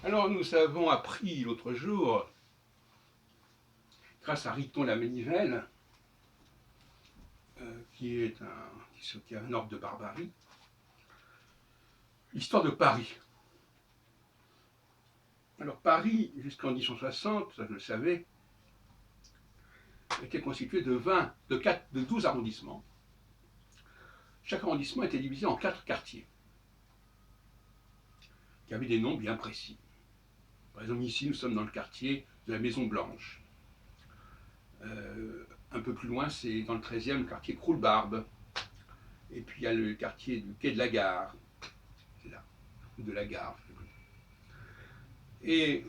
Alors nous avons appris l'autre jour, grâce à Riton la Manivelle, qui est un ordre de barbarie, l'histoire de Paris. Alors Paris, jusqu'en 1860, ça je le savais, était constitué de 12 arrondissements. Chaque arrondissement était divisé en 4 quartiers, qui avaient des noms bien précis. Par exemple, ici, nous sommes dans le quartier de la Maison Blanche. Un peu plus loin, c'est dans le 13e, le quartier Croulebarbe. Et puis il y a le quartier du quai de la Gare, c'est là, ou de la Gare. Et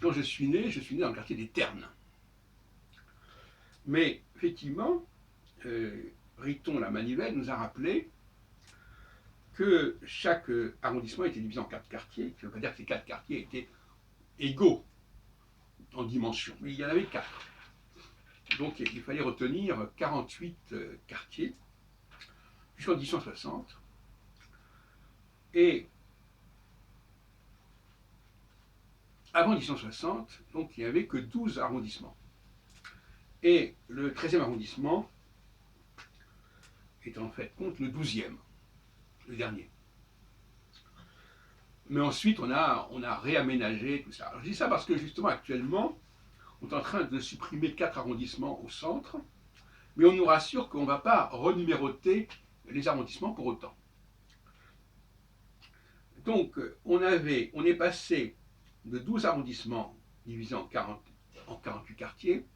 quand je suis né dans le quartier des Ternes. Mais effectivement, Riton la Manivelle nous a rappelé que chaque arrondissement était divisé en 4 quartiers. Ça ne veut pas dire que ces 4 quartiers étaient égaux en dimension, mais il y en avait 4. Donc il fallait retenir 48 quartiers jusqu'en 1860. Et avant 1860, donc, il n'y avait que 12 arrondissements. Et le 13e arrondissement est en fait compte le 12e, le dernier. Mais ensuite, on a réaménagé tout ça. Alors, je dis ça parce que justement, actuellement, on est en train de supprimer 4 arrondissements au centre, mais on nous rassure qu'on ne va pas renuméroter les arrondissements pour autant. Donc, on est passé de 12 arrondissements divisés en 48 quartiers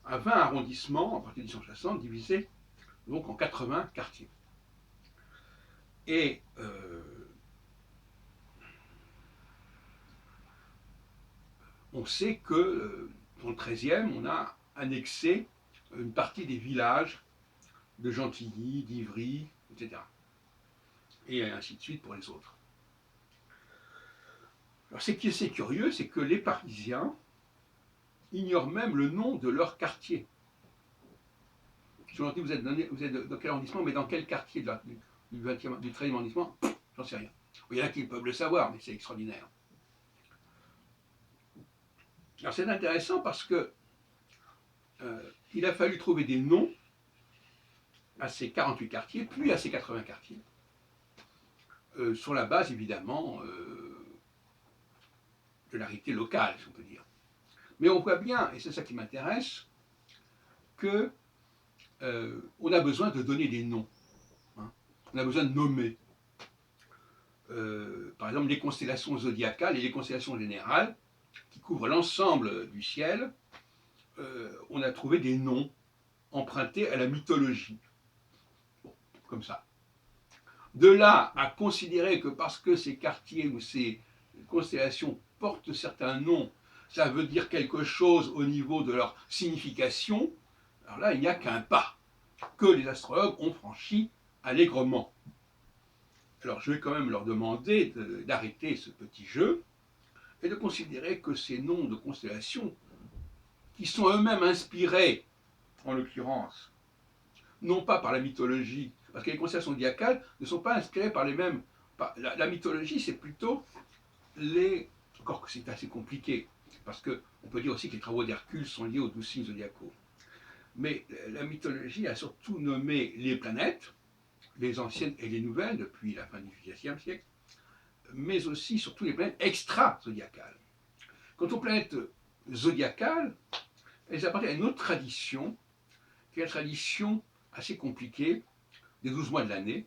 à 20 arrondissements, à partir de 1860, divisés donc en 80 quartiers. Et on sait que dans le 13e, on a annexé une partie des villages de Gentilly, d'Ivry, etc. Et ainsi de suite pour les autres. Alors ce qui est assez curieux, c'est que les Parisiens ignorent même le nom de leur quartier. Je leur dis, vous êtes dans quel arrondissement, mais dans quel quartier du 13e arrondissement, j'en sais rien. Il y en a qui peuvent le savoir, mais c'est extraordinaire. Alors c'est intéressant parce que il a fallu trouver des noms à ces 48 quartiers, puis à ces 80 quartiers, sur la base évidemment de la réalité locale, si on peut dire. Mais on voit bien, et c'est ça qui m'intéresse, que on a besoin de donner des noms. Hein. On a besoin de nommer. Par exemple, les constellations zodiacales et les constellations générales, qui couvrent l'ensemble du ciel, on a trouvé des noms empruntés à la mythologie. Bon, comme ça. De là à considérer que parce que ces quartiers ou ces constellations portent certains noms, ça veut dire quelque chose au niveau de leur signification, alors là, il n'y a qu'un pas que les astrologues ont franchi allègrement. Alors je vais quand même leur demander d'arrêter ce petit jeu et de considérer que ces noms de constellations, qui sont eux-mêmes inspirés, en l'occurrence, non pas par la mythologie, parce que les constellations zodiacales ne sont pas inspirées par les mêmes. La mythologie, c'est plutôt les. Encore que c'est assez compliqué, parce qu'on peut dire aussi que les travaux d'Hercule sont liés aux 12 signes zodiacaux. Mais la mythologie a surtout nommé les planètes, les anciennes et les nouvelles, depuis la fin du XVIIe siècle, mais aussi surtout les planètes extra-zodiacales. Quant aux planètes zodiacales, elles appartiennent à une autre tradition, qui est la tradition assez compliquée des 12 mois de l'année,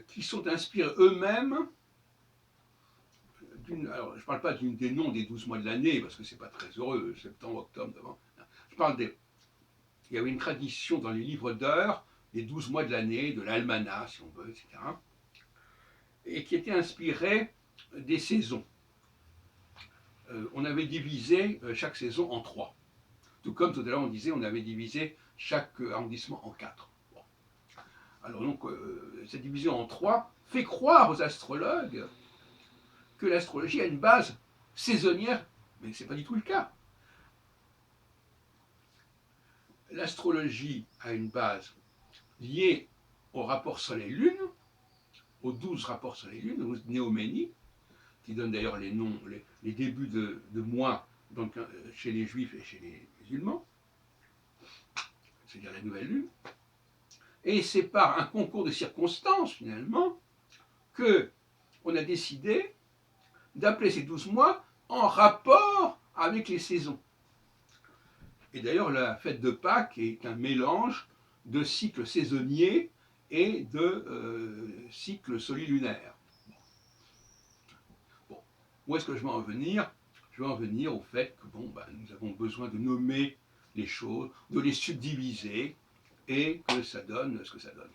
qui sont inspirés eux-mêmes alors je ne parle pas des noms des 12 mois de l'année, parce que c'est pas très heureux, septembre, octobre, novembre. Je parle il y avait une tradition dans les livres d'heures, des 12 mois de l'année, de l'almanach, si on veut, etc., et qui était inspirée des saisons. On avait divisé chaque saison en 3. Tout comme tout à l'heure on disait, on avait divisé chaque arrondissement en 4. Bon. Alors donc, cette division en 3 fait croire aux astrologues que l'astrologie a une base saisonnière, mais ce n'est pas du tout le cas. L'astrologie a une base liée au rapport Soleil-Lune, aux 12 rapports Soleil-Lune, aux néoménies, qui donne d'ailleurs les noms, les débuts de mois donc, chez les juifs et chez les musulmans, c'est-à-dire la nouvelle lune. Et c'est par un concours de circonstances, finalement, que on a décidé d'appeler ces 12 mois en rapport avec les saisons. Et d'ailleurs, la fête de Pâques est un mélange de cycles saisonniers et de cycles solilunaires. Bon. Où est-ce que je vais en venir? Je vais en venir au fait que bon, nous avons besoin de nommer les choses, de les subdiviser, et que ça donne ce que ça donne.